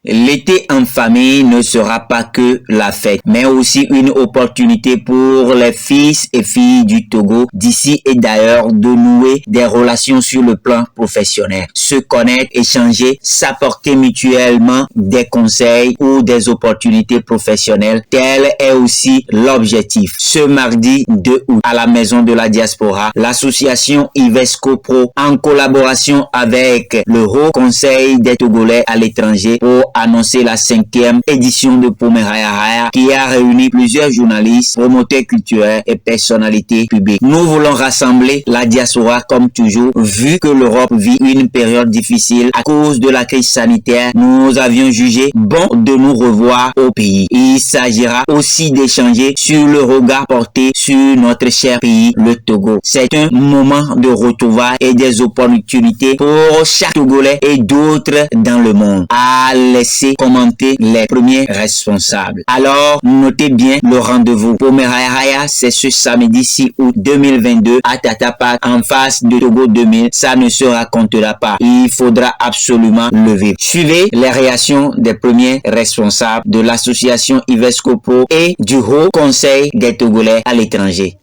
L'été en famille ne sera pas que la fête, mais aussi une opportunité pour les fils et filles du Togo d'ici et d'ailleurs de nouer des relations sur le plan professionnel, se connaître, échanger, s'apporter mutuellement des conseils ou des opportunités professionnelles. Tel est aussi l'objectif. Ce mardi 2 août, à la Maison de la Diaspora, l'association Ivesco Pro, en collaboration avec le Haut Conseil des Togolais à l'étranger, pour annoncer la 5e édition de Pomeraya, qui a réuni plusieurs journalistes, promoteurs culturels et personnalités publiques. Nous voulons rassembler la diaspora comme toujours, vu que l'Europe vit une période difficile à cause de la crise sanitaire. Nous avions jugé bon de nous revoir au pays. Il s'agira aussi d'échanger sur le regard porté sur notre cher pays, le Togo. C'est un moment de retrouvailles et des opportunités pour chaque Togolais et d'autres dans le monde. À laisser commenter les premiers responsables. Alors, notez bien le rendez-vous. Pomeraya, c'est ce samedi 6 août 2022 à Tatapat, en face de Togo 2000. Ça ne se racontera pas. Il faudra absolument le vivre. Suivez les réactions des premiers responsables de l'association Ivesco Pro et du Haut Conseil des Togolais à l'étranger.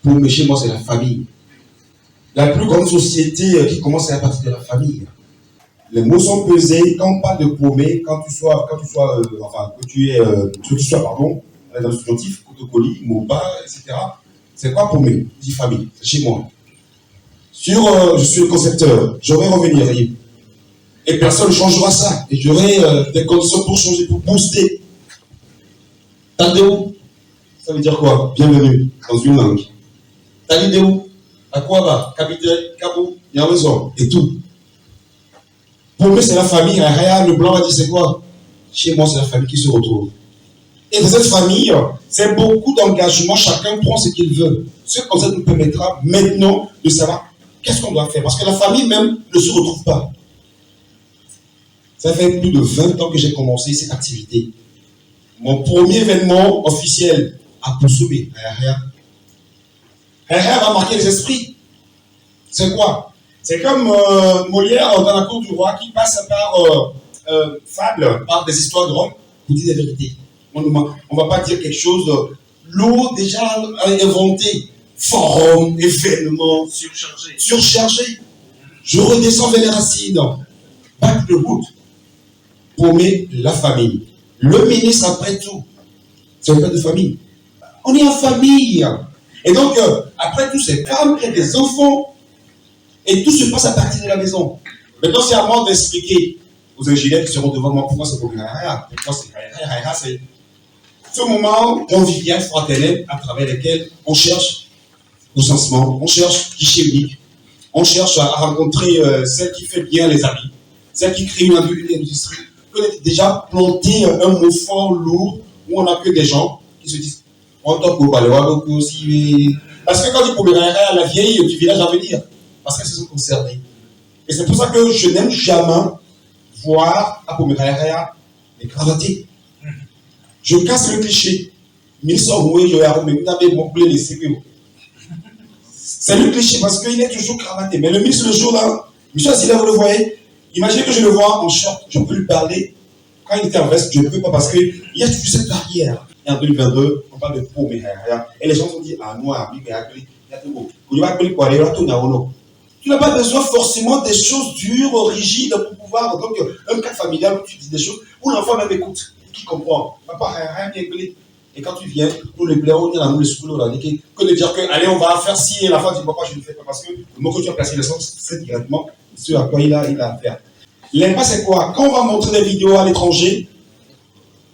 Pour me chez moi, c'est la famille. La plus grande société qui commence à partir de la famille. Les mots sont pesés. Quand on parle de paumé, que tu sois, dans le subjonctif, Kotokoli, Moba, etc. C'est quoi paumé? Dit famille, c'est chez moi. Je suis le concepteur, j'aurai revenir, et personne ne changera ça. Et j'aurai des conditions pour changer, pour booster. Tadeo, ça veut dire quoi? Bienvenue dans une langue. Talideo, Akwaba, capitaine, Cabo, il y a raison, et tout. Pour moi, c'est la famille. Le blanc va dire c'est quoi? Chez moi, c'est la famille qui se retrouve. Et dans cette famille, c'est beaucoup d'engagement. Chacun prend ce qu'il veut. Ce concept nous permettra maintenant de savoir qu'est-ce qu'on doit faire. Parce que la famille même ne se retrouve pas. Ça fait plus de 20 ans que j'ai commencé cette activité. Mon premier événement officiel à Pousoubé, va marquer les esprits. C'est quoi? C'est comme Molière dans la cour du roi qui passe par fable, par des histoires de Rome, vous dites la vérité. On ne va pas dire quelque chose de lourd, déjà inventé. Forum, événement, surchargé. Je redescends vers les racines. Back the root. Paumer la famille. Le ministre, après tout, c'est un père de famille. On est en famille. Et donc, après tout, c'est femmes et des enfants. Et tout se passe à partir de la maison. Maintenant, c'est à moi d'expliquer aux ingénieurs qui seront devant moi pourquoi c'est Pomeraya. Pourquoi c'est ce moment convivial, fraternel, à travers lequel on cherche recensement, on cherche guichet unique, on cherche à rencontrer celle qui fait bien les habits, celle qui crée une industrie. On a déjà planté un mot fort, lourd, où on n'a que des gens qui se disent on t'en peut parler aussi. Parce que quand on dit Pomeraya, la vieille du village à venir. Parce qu'elles se sont concernées. Et c'est pour ça que je n'aime jamais voir à Pomeraya les cravatés. Je casse le cliché. C'est le cliché parce qu'il est toujours cravaté. Mais le ministre, le jour là, monsieur Azila, vous le voyez, imaginez que je le vois en short, je peux lui parler. Quand il était en veste, je ne peux pas parce qu'il y a toujours cette barrière. Et en 2022, on parle de Pomeraya. Et les gens se disent, ah, noir, il y a tu n'as pas besoin forcément des choses dures, rigides pour pouvoir. Donc, un cas familial où tu dis des choses, où l'enfant même écoute, qui comprend. Papa, rien bien gueulé. Et quand tu viens, nous les plaies, on est dans nous les schools, on a dit que de dire que, allez, on va faire ci, et la fois dit, papa, je ne fais pas parce que le mot que tu as placé l'essence, c'est directement ce à quoi il a à faire. L'impact, c'est quoi? Quand on va montrer des vidéos à l'étranger,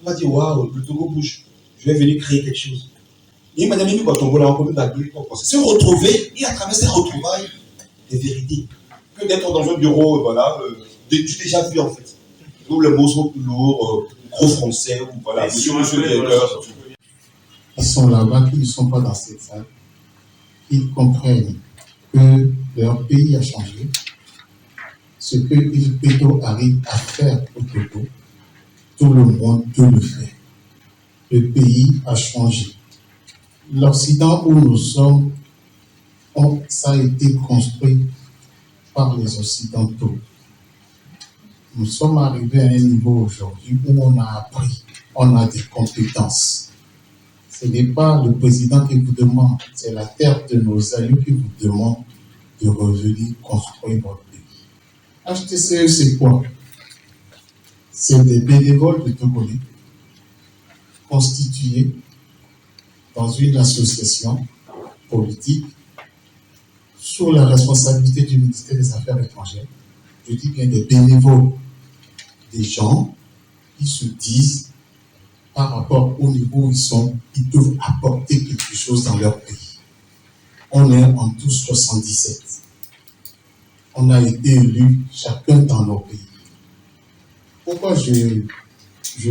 on va dire, waouh, le Togo bouge, je vais venir créer quelque chose. Et madame, nous, quand on voit la c'est se retrouver, et à travers ces retrouvailles, des vérités. Que d'être dans un bureau, voilà, tu déjà vu en fait. Où les mots sont plus lourds, gros français, ou voilà, monsieur le directeur. Ils sont là-bas, qui ne sont pas dans cette salle, ils comprennent que leur pays a changé, Ce que Il Peto arrive à faire au Togo, tout le monde peut le faire. Le pays a changé. L'Occident où nous sommes, ça a été construit par les Occidentaux. Nous sommes arrivés à un niveau aujourd'hui où on a appris, on a des compétences. Ce n'est pas le président qui vous demande, c'est la terre de nos aïeux qui vous demande de revenir construire votre pays. HTCE, c'est quoi? C'est des bénévoles de Togolais constitués dans une association politique sous la responsabilité du ministère des Affaires étrangères. Je dis bien des bénévoles, des gens qui se disent par rapport au niveau où ils sont, ils peuvent apporter quelque chose dans leur pays. On est en tous 77. On a été élus chacun dans nos pays. Pourquoi je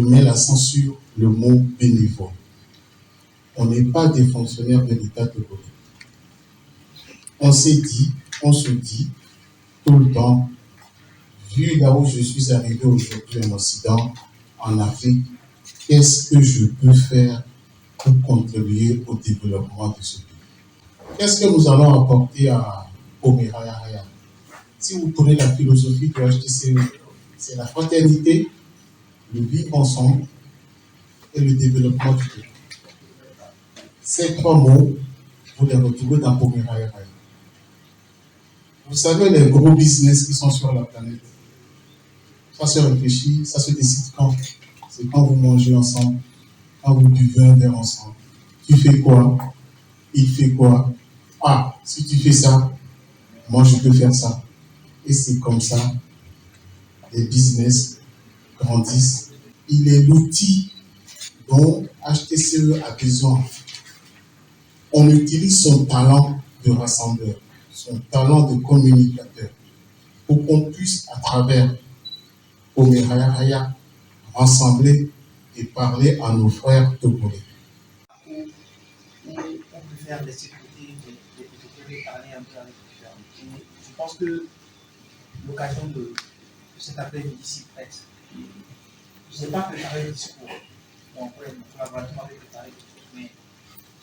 mets l'accent sur le mot bénévole? On n'est pas des fonctionnaires de l'État togolais. On se dit tout le temps, vu là où je suis arrivé aujourd'hui en Occident, en Afrique, qu'est-ce que je peux faire pour contribuer au développement de ce pays? Qu'est-ce que nous allons apporter à Omeraya? Si vous prenez la philosophie de HTCE, c'est la fraternité, le vivre ensemble et le développement du pays. Ces trois mots, vous les retrouvez dans Omeraya. Vous savez, les gros business qui sont sur la planète, ça se réfléchit, ça se décide quand? C'est quand vous mangez ensemble, quand vous buvez un verre ensemble. Tu fais quoi? Il fait quoi? Ah, si tu fais ça, moi je peux faire ça. Et c'est comme ça, les business grandissent. Il est l'outil dont HTCE a besoin. On utilise son talent de rassembleur, son talent de communicateur, pour qu'on puisse, à travers Omeraya, rassembler et parler à nos frères togolais. On préfère laisser de côté les Togolais parler un peu avec les frères. Je pense que l'occasion de cet après-midi s'y prête. Je n'ai pas préparé le discours. Mon collaborateur m'avait préparé quelque chose, mais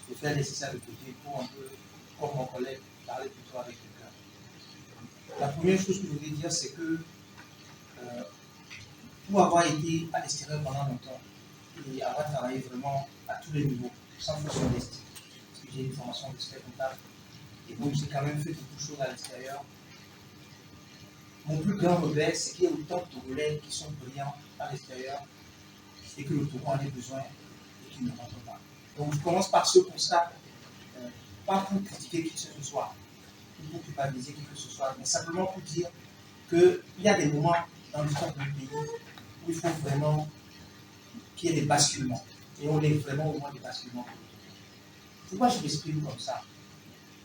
je vais faire laisser ça de côté pour un peu, comme mon collègue, parler plutôt avec le cœur. La première chose que je voulais dire, c'est que pour avoir été à l'extérieur pendant longtemps et avoir travaillé vraiment à tous les niveaux, sans fonction d'estime, parce que j'ai une formation d'expert comptable, et donc j'ai quand même fait beaucoup de choses à l'extérieur. Mon plus grand regret, c'est qu'il y a autant de Togolais qui sont brillants à l'extérieur et que le Togo en a besoin et qui ne rentrent pas. Donc je commence par ce constat, pas pour critiquer qui que ce soit, ou pour culpabiliser qui que ce soit, mais simplement pour dire qu'il y a des moments dans l'histoire d'un pays où il faut vraiment qu'il y ait des basculements. Et on est vraiment au moment des basculements. Pourquoi je m'exprime comme ça?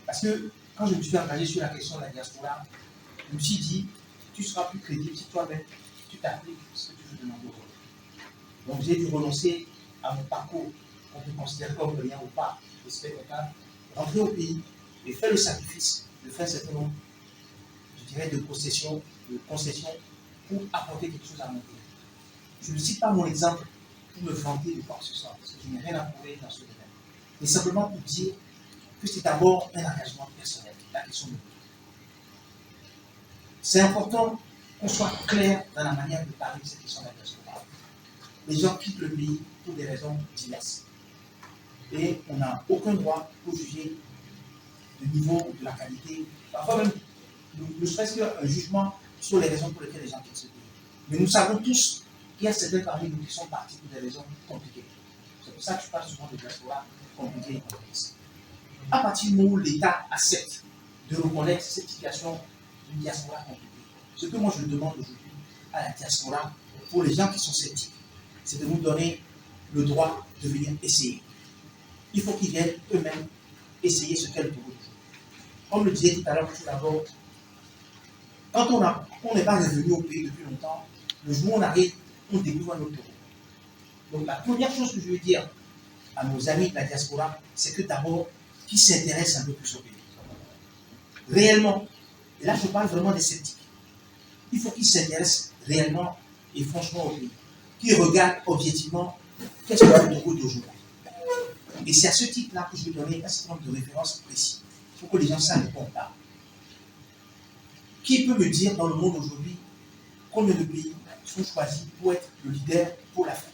Parce que quand je me suis engagé sur la question de la diaspora, je me suis dit, tu seras plus crédible si toi-même tu t'appliques ce que tu veux demander aux autres. Donc j'ai dû renoncer à mon parcours, qu'on peut considérer comme brillant ou pas, respect local, rentrer au pays et faire le sacrifice de faire un certain nombre, je dirais, de concessions pour apporter quelque chose à mon pays. Je ne cite pas mon exemple pour me vanter de quoi que ce soit, parce que je n'ai rien à prouver dans ce domaine, mais simplement pour dire que c'est d'abord un engagement personnel, la question de l'autre. C'est important qu'on soit clair dans la manière de parler de cette question de la diaspora. Les gens quittent le pays pour des raisons diverses. Et on n'a aucun droit pour juger du niveau, de la qualité, parfois même, ne serait-ce qu'un jugement sur les raisons pour lesquelles les gens quittent ce pays. Mais nous savons tous qu'il y a certains parmi nous qui sont partis pour des raisons compliquées. C'est pour ça que je parle souvent de diaspora compliquée et complexe. À partir du moment où l'État accepte de reconnaître cette situation d'une diaspora compliquée, ce que moi je demande aujourd'hui à la diaspora, pour les gens qui sont sceptiques, c'est de nous donner le droit de venir essayer. Il faut qu'ils viennent eux-mêmes essayer ce qu'est le Togo. Comme le disait tout à l'heure, tout d'abord, quand on n'est pas revenu au pays depuis longtemps, le jour où on arrive, on découvre un autre Togo. Donc la première chose que je veux dire à nos amis de la diaspora, c'est que d'abord, qu'ils s'intéressent un peu plus au pays. Réellement, et là je parle vraiment des sceptiques. il faut qu'ils s'intéressent réellement et franchement au pays, qu'ils regardent objectivement qu'est-ce que le Togo d'aujourd'hui. Et c'est à ce titre-là que je vais donner un certain nombre de références précises pour que les gens sachent de quoi on parle. Qui peut me dire dans le monde aujourd'hui combien de pays sont choisis pour être le leader pour l'Afrique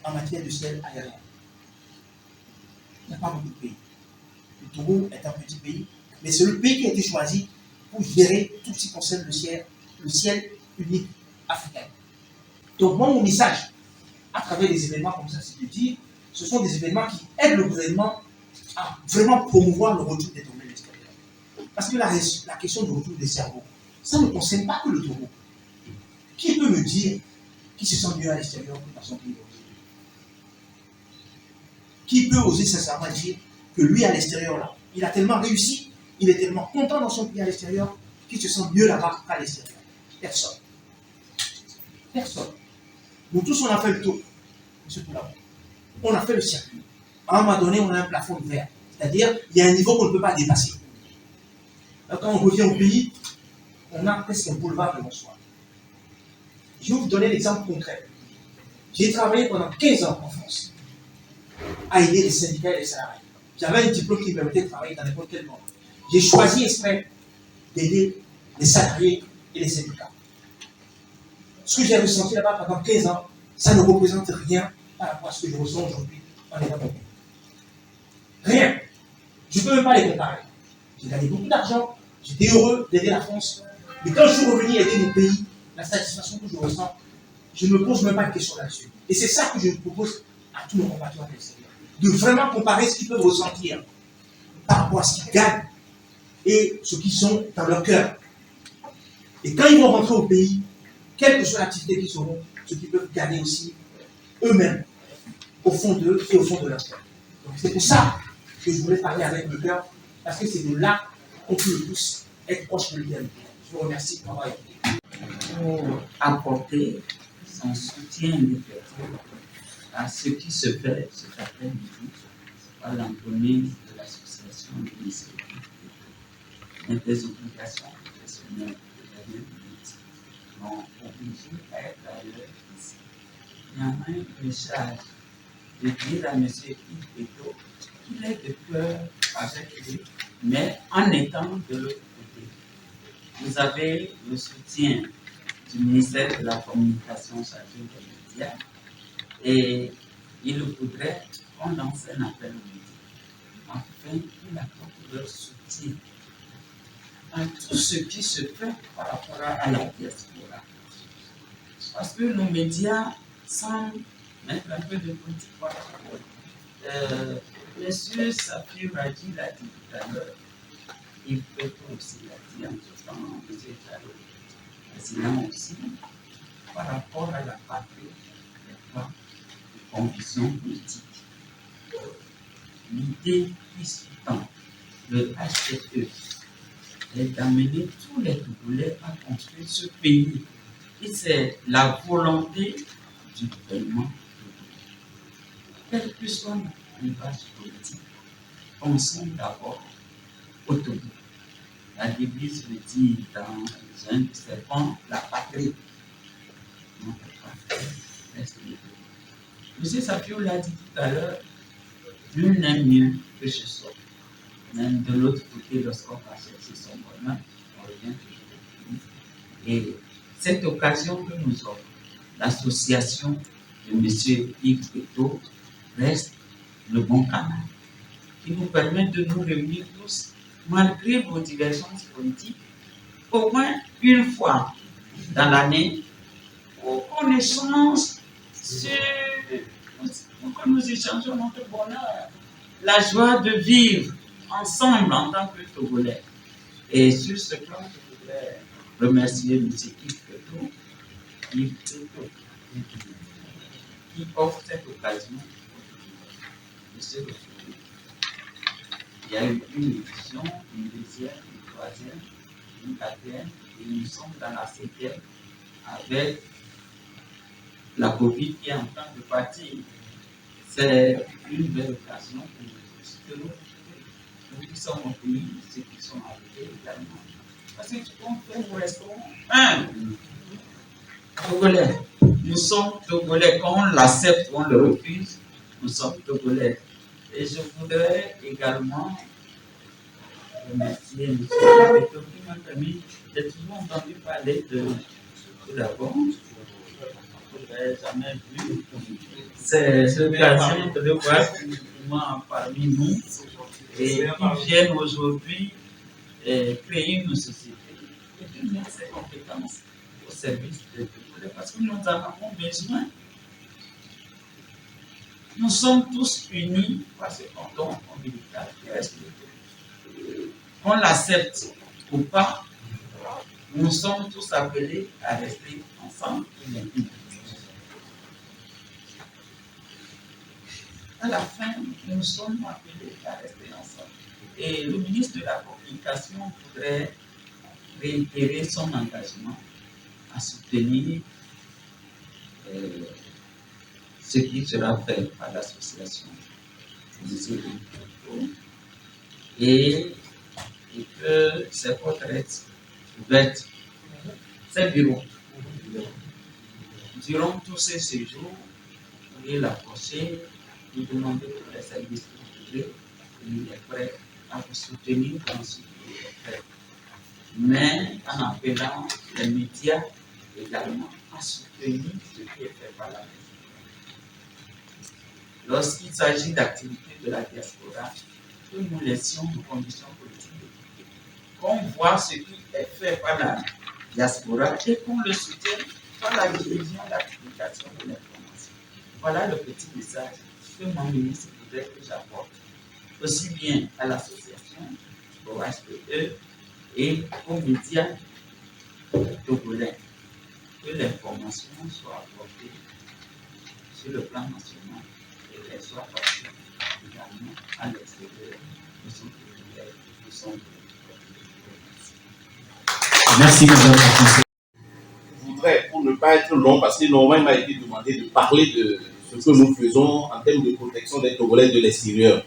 en matière de ciel aérien? Il n'y a pas beaucoup de pays. Le Togo est un petit pays, mais c'est le pays qui a été choisi pour gérer tout ce qui concerne le ciel unique africain. Donc moi, mon message, à travers des événements comme ça, c'est de dire, ce sont des événements qui aident le gouvernement à vraiment promouvoir le retour des Togolais de l'extérieur. Parce que la question du retour des cerveaux, ça ne concerne pas que le Togo. Qui peut me dire qu'il se sent mieux à l'extérieur que dans son pays d'origine? Qui peut oser sincèrement dire que lui, à l'extérieur, là, il a tellement réussi, il est tellement content dans son pays à l'extérieur, qu'il se sent mieux là-bas qu'à l'extérieur? Personne. Personne. Nous tous, on a fait le tour, M. Poulabou. On a fait le circuit. À un moment donné, on a un plafond de verre. C'est-à-dire, il y a un niveau qu'on ne peut pas dépasser. Alors, quand on revient au pays, on a presque un boulevard devant soi. Je vais vous donner l'exemple concret. J'ai travaillé pendant 15 ans en France à aider les syndicats et les salariés. J'avais un diplôme qui me permettait de travailler dans n'importe quel monde. J'ai choisi exprès d'aider les salariés et les syndicats. Ce que j'ai ressenti là-bas pendant 15 ans, ça ne représente rien par rapport à ce que je ressens aujourd'hui en étant mon pays. Rien. Je ne peux même pas les comparer. J'ai gagné beaucoup d'argent, j'étais heureux d'aider la France, mais quand je suis revenu aider mon pays, la satisfaction que je ressens, je ne me pose même pas de questions là-dessus. Et c'est ça que je propose à tous nos compatriotes à l'extérieur. De vraiment comparer ce qu'ils peuvent ressentir par rapport à ce qu'ils gagnent et ce qu'ils sont dans leur cœur. Et quand ils vont rentrer au pays, quelle que soit l'activité qu'ils auront, ce qu'ils peuvent gagner aussi eux-mêmes, au fond d'eux et au fond de leur cœur. Donc c'est pour ça que je voulais parler avec le cœur, parce que c'est de là qu'on peut le plus être proche de l'idéalité. Je vous remercie pour m'avoir écouté. Pour apporter son soutien immédiat à ce qui se fait cet après-midi par l'entremise de l'association de l'initiative des obligations professionnelles de la minute m'ont obligé à être ailleurs ici. Néanmoins, il me charge de dire à M. Yves Beto qu'il est de cœur avec lui, mais en étant de l'autre côté. Vous avez le soutien du ministère de la Communication chargé des médias et il voudrait qu'on lance un appel aux médias afin qu'ils apportent leur soutien à tout ce qui se fait par rapport à la diaspora. Parce que nos médias semblent mettre un peu de politique par rapport. Monsieur Safi Radji l'a dit tout à l'heure, il peut aussi l'a dit en ce temps, M. Diallo, président aussi, par rapport à la patrie, des conditions politiques. L'idée qui sous-tend le HCE est d'amener tous les Togolais à construire ce pays. Et c'est la volonté du gouvernement. Quel que soit notre clivage politique, pensons d'abord au Togo. La devise le dit dans un de ses ponts, la patrie. Notre patrie reste le Togo. M. Sapio l'a dit tout à l'heure, nul n'aime mieux que je sois. Même de l'autre côté, lorsqu'on va chercher son bonheur, on revient toujours au pays. Et cette occasion que nous offre l'association de M. Yves Beto reste le bon canal qui nous permet de nous réunir tous, malgré vos divergences politiques, au moins une fois dans l'année, pour qu'on échange pour que nous échangeons notre bonheur, la joie de vivre ensemble en tant que Togolais. Et sur ce plan, je voudrais remercier M. Yves Beto, qui offre cette occasion de se retrouver. Il y a eu une édition, une deuxième, une troisième, une quatrième, et nous sommes dans la septième avec la Covid qui est en train de partir. C'est une belle occasion pour nous tous, nous qui sommes au pays, ceux qui sont arrivés également, Parce que nous restons un. Togolais. Nous sommes Togolais. Quand on l'accepte ou on le refuse, nous sommes Togolais. Et je voudrais également remercier M. Péto qui m'a permis de toujours entendu parler de la bombe. Je n'avais jamais vu. C'est l'occasion de le voir parmi nous et qui viennent aujourd'hui créer une société et qui mettent ses compétences au service de tout parce que nous en avons besoin. Nous sommes tous unis par ce canton ombilical qui reste qu'on l'accepte ou pas, nous sommes tous appelés à rester ensemble. À la fin, nous sommes appelés à rester ensemble. Et le ministre de la Communication voudrait réitérer son engagement à soutenir ce qui sera fait par l'association et que ces portes restent ouvertes, ces bureaux. Durant tous ces séjours, vous pouvez l'approcher, lui demander pour les services privés, il est prêt à vous soutenir dans ce que vous faites. Mais en appelant les médias également à soutenir ce qui est fait par la maison. Lorsqu'il s'agit d'activités de la diaspora, que nous laissions nos conditions politiques, qu'on voit ce qui est fait par la diaspora et qu'on le soutienne par la division de la publication de l'information. Voilà le petit message que mon ministre voudrait que j'apporte, aussi bien à l'association, au HPE et aux médias togolais, que l'information soit apportée sur le plan national et qu'elle soit portée également à l'extérieur de son pays, de son pays. Merci, madame. Je voudrais, pour ne pas être long, parce que normalement il m'a été demandé de parler de ce que nous faisons en termes de protection des Togolais de l'extérieur.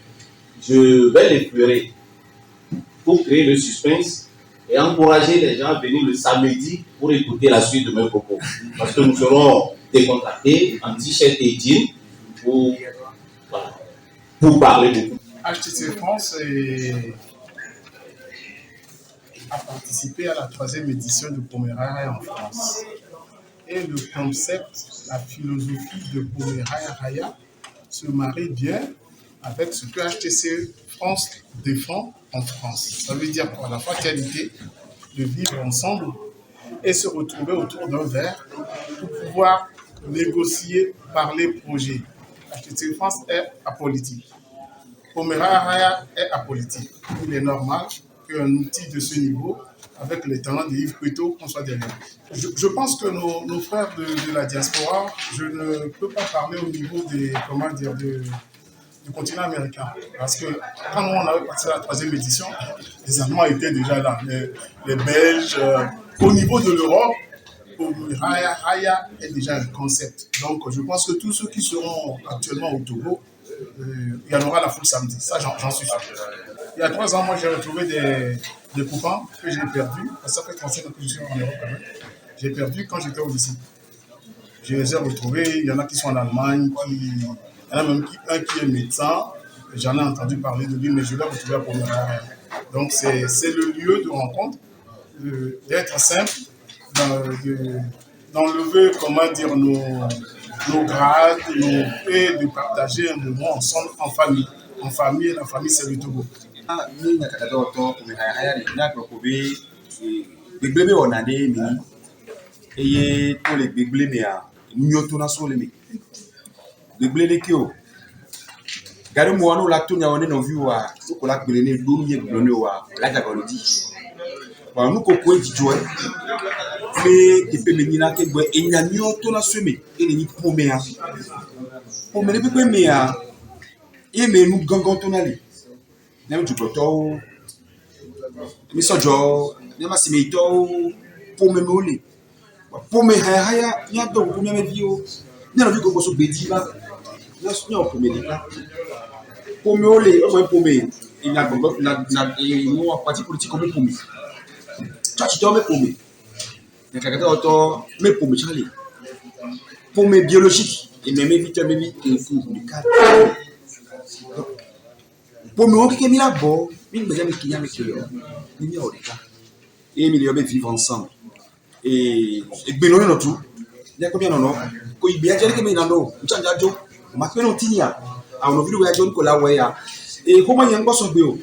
Je vais l'effleurer pour créer le suspense et encourager les gens à venir le samedi pour écouter la suite de mes propos. Parce que nous serons décontractés en t-shirt et jean pour parler beaucoup. HTC France a participé à la 3e édition de Pomeraya en France. Et le concept, la philosophie de Pomeraya se marie bien avec ce que HTC France défend en France. Ça veut dire à la fois qualité de vivre ensemble et se retrouver autour d'un verre pour pouvoir négocier, parler, projet. HTC France est apolitique. Pomeraya est apolitique. Il est normal qu'un outil de ce niveau, avec les talents de Yves Péto, qu'on soit derrière. Je pense que nos frères de la diaspora, je ne peux pas parler au niveau des, du continent américain. Parce que quand on avait participé à la 3e édition, les Allemands étaient déjà là, les Belges. Au niveau de l'Europe, Pomeraya est déjà un concept. Donc je pense que tous ceux qui seront actuellement au Togo, il y en aura la foule samedi. Ça, j'en suis sûr. Il y a 3 ans, moi, j'ai retrouvé des copains que j'ai perdus. Ça fait 35 ans que je suis en Europe quand même. J'ai perdu quand j'étais au lycée. Je les ai retrouvés. Il y en a qui sont en Allemagne. Il y en a même un qui est médecin. J'en ai entendu parler de lui, mais je l'ai retrouvé à Pomeraya. Donc, c'est le lieu de rencontre, d'être simple, d'enlever, comment dire, nos grades et de partager un moment ensemble en famille. En famille, la famille, c'est le Togo. Ni nyakatato Pomeraya ni nakokobe beglebe onade mi eye to le begle me a nyoto na so le me begle ki o gari mo anu la to nya one no viwa ko la gbele ni do mi gbele wa la ja ko di wa nu ko ko jijo e pe me ni na ke gbe enya nyoto na so me e ni pomea pomele pe me a e me nu gangan to na le nem du proto mi sojo nem asimito pome mole pome haya nya do ko mi vio nya no ko so beti ba nya so nya pome de ka pome ole o mo pome ina gbogbo na mo parti politique comme pome tu dois me paumer. Mais quand tu me paumer, Charlie. Paumer biologique. Et même vitamine et tout. Paumer, on qui est mis là-bas. Mais il y a et il y a vivre ensemble. Et Benoît, non tout. Il y a combien non? Quand il y a des gens qui m'ont dit, on m'a fait un tinia. On a vu le John Colawaya. Et comment il y a encore son bio?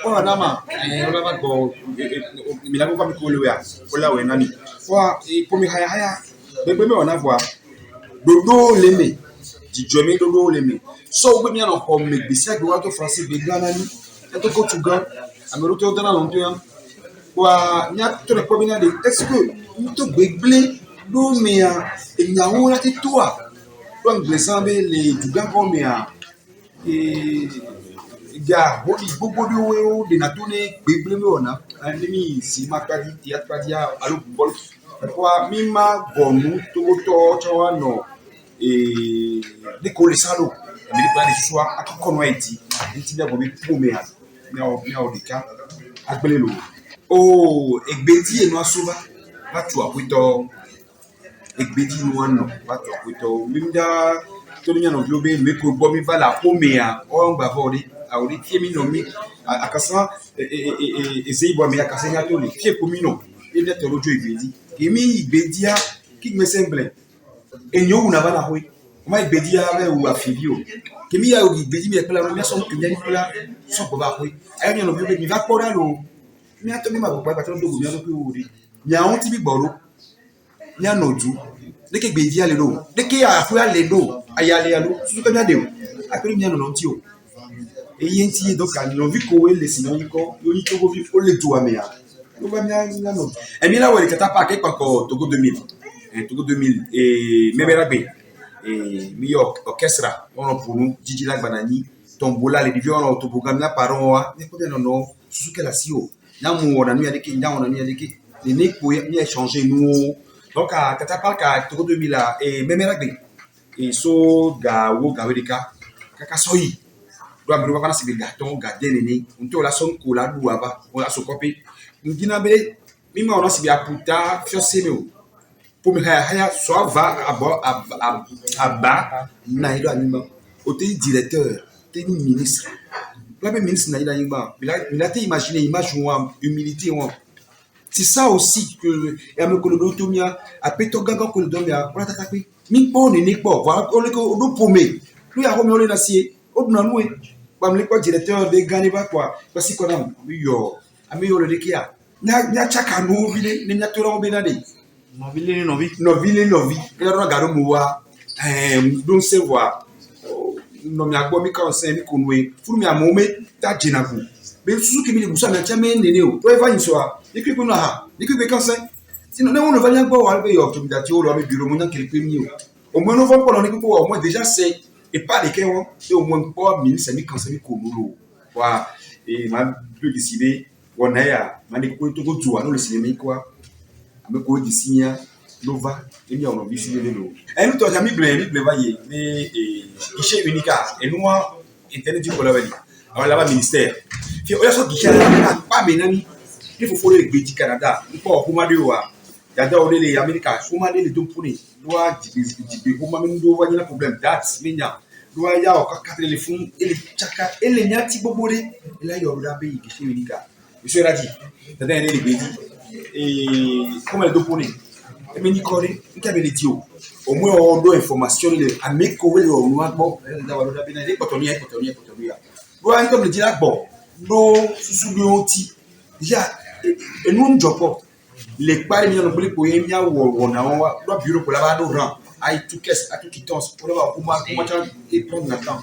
On a nama, on a pas bon, mais la pas me coller à. Voilà, ouais, nani. Et pour me haya, mais on a voir. Dodo l'aimer. Du jamais dodo l'aimer. So, vous bien encore, mais c'est que vous français, des gars, nani. Et tout quand tu gagnes, à me retourner dans l'entour. Wa nya to le premier de est-ce que nous te béglé do mea et nya wona te toi donc descendre les du gars comme mea et gars body bobo de na tourner béglé me ona andemi si makadi ti atpadia alo bol kwa mima gonu to no et de coller ça lo mais pas de choix à comment été ti bien bobi pour mea mais au cas appelez le oh, egbedi eno asoba batu akwito egbedi no ano batu akwito minda tonya no biobe meko bomi vala omea o ngba vori awori tie mi no mi akasa ezeibo mi akasa nya to le tie ko mi no ile to lojo egbedi kimi egbedi a ki me semble enyo una vala hoi ma egbedi a be u afibio kimi ya egbedi mi ekla no mi so kimi ya kula so ko ba hoi ayo no biobe mi va pora lo mi a to mi ma gbogbo àti do mi a to pe o ri ni àwọn tí bi gboro ni anoju de ke gbeji ale lo de ke afu ale do ayale alo su ke mi ade o akiri mi ano ti o eyi nti do ka ni no vi ko we le si ni ko yo ni to go vi o le tu amea lo ba mi a no e mi la we ke ta pa ke ko Togo 2000 Togo 2000 e mebera be e mi yo orchestra on pour nous Didi Lagbanani tombola le divio on to program na paron wa ne ko de no su ke la si o Namu on a mis avec on a mis avec les nez pour y échanger nous donc à Katapal ka Togo 2000 et même ragbi et so ga wo ga wedeka kaka soyi do am ba na sibi gaton ga denene unto la son ko la du aba on la so copy ngina be mima on a sibi aputa fiose me pour me haya so va aba na ido anima o te directeur te ministre la ministre na ila yimba il a imaginé image ou humilité ou c'est ça aussi que ya me kolo tomia a peto ganga ko domia wala tatapi mi po ne po voilà on le ko do pomé lui a remis on na sie o na nous ba me ko directeur de gane ba quoi parce que konam mi yo le dekia nya chaka no vile ne nya tora obena de no vi ya no garo muwa donc c'est voir no mi agbo mi kan se mi kunwe furu mi amome ta jinaku be suzuki mi busa na chame nene o to eva nsoa ikwe no ha ikwe kan se sinon ne won va nya gbo wa be yo to mi dati o lo mi biro mo nya kele mi o mo no fo polo ni pipo o mo déjà c'est et pas les que won et au moins pas 1500 kan se mi konulo wa et ma peu décider wona ya mani ko to go tuwa no le sinemi kwa ameko di sinya nova et mi on bi signé lo et nous to jami blé va y mais guichet unique et nous internet du kolaweli alors là-bas ministère fi o yaso guichet pas menani il faut follow le Bédi Canada il faut kuma de wa dada o le America kuma de le dompuni doit dibe kuma mi do wa na problème date minya doit ya o ka téléphone et le chaka et le nyati bobore et là yo da be guichet unique monsieur Radi dada le Bédi et comme le dompuni et meni kore nkabele tio au moins on doit information le ameko we o no agbo da wa da be na de potonia doit comme le dire bon do susu bioti ya et nous jopo les pari mi no boli po yenya wo na wa do bureau pour la ba do ran ai tout caisse à tout quittance pour la kuma et prendre la temps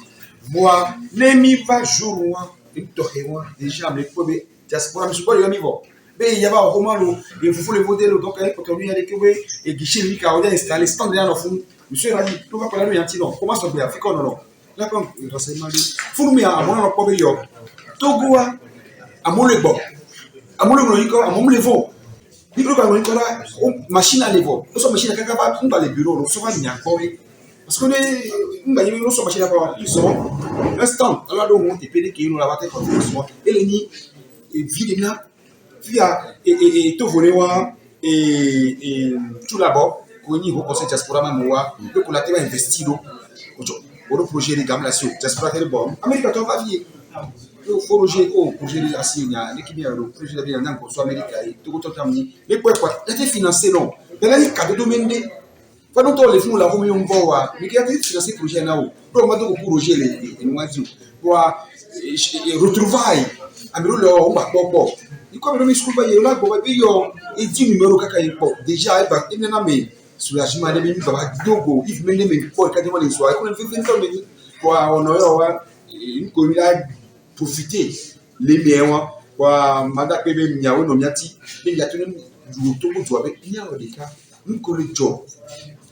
moi ne mi va jour moi une torewa déjà me pobe diaspora me support yo mi vo be ya ba ko malo il faut le voter donc avec pour lui avec we et guichet lui ka on installer stand là no fond monsieur Radi to va parler yanti non comment ça peut africain non là comme renseignement fou mi a mon pobe yo togoa amole bo amole no iko amole vo iko ka no iko la machine à levo so machine kaka ba on dans les bureaux no so va nya ko parce que on va no so machine ba ils sont instant là do on te pede que nous la va te continuer et le ni vide là via et tout voler et tout là-bas pour une au conseil diaspora mamoua le pour la terre investir au projet les gammes là sur diaspora quel bon Amérique tu vas vivre le projet au projet des assignés l'équipe le projet de bien encore soit Amérique tout autant terminé les quoi était financé non mais là il cadre domaine pas longtemps les fonds la remis on voit mais qui a été financé projet là donc moi donc pour projet les moitié pour retrouvailles amiro le on va bon il comme le miscou ba yela go ba yo et 10 numéro kaka yipo déjà ba inena me soulagement de mi ba dogo if me me po ka de mo le so ko ne fait to me pour on wa une commune profiter les meilleurs pour manda pebe nyawo no miati et ya tunu du to ko to avec nyawo de ka nous ko le job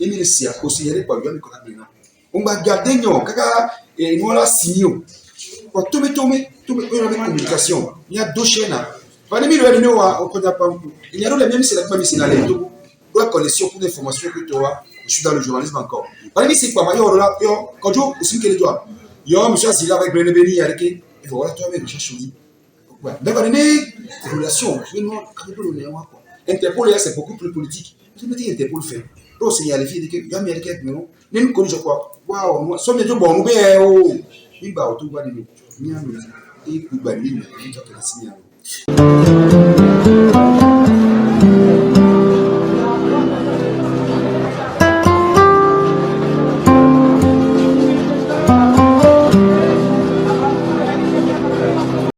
et mi si a conseiller kwa yo mi ko na bina on va garder nyo kaka et nous la signo pour tout une communication il y a deux chaînes. Il y a le même c'est la même c'est la doit connexion pour l'information que tu as. Je suis dans le journalisme encore. C'est quoi là quand je aussi que les doigts. Yo monsieur Azila avec Brené Béni avec et voilà toi même cherche dit. Ouais, d'accord les relations, Interpol c'est beaucoup plus politique. Je me dis Interpol fait. Donc c'est y a les filles que il y a quelqu'un non. Même connais je crois. Waouh, moi somme de bon ben oh. Il va autour de nous. Et pour bannir, il faut que la signale.